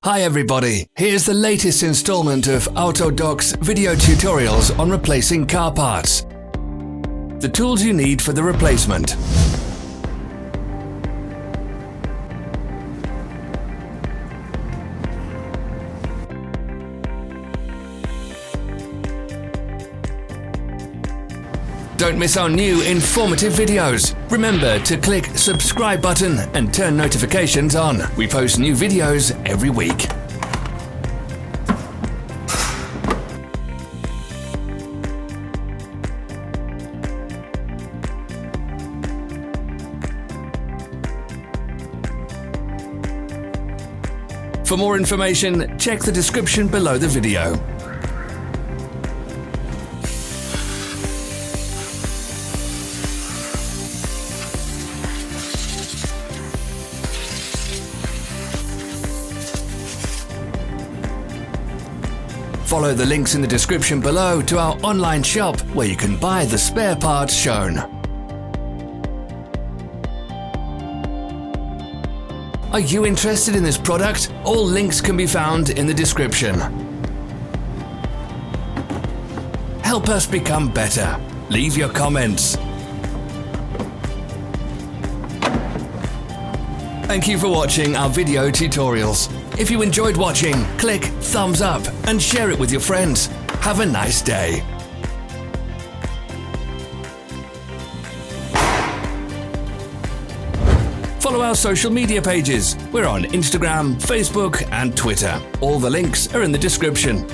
Hi everybody, here's the latest installment of Autodoc's video tutorials on replacing car parts. The tools you need for the replacement. Don't miss our new informative videos. Remember to click subscribe button and turn notifications on. We post new videos every week. For more information, check the description below the video. Follow the links in the description below to our online shop where you can buy the spare parts shown. Are you interested in this product? All links can be found in the description. Help us become better. Leave your comments. Thank you for watching our video tutorials. If you enjoyed watching, click thumbs up and share it with your friends. Have a nice day. Follow our social media pages. We're on Instagram, Facebook and Twitter. All the links are in the description.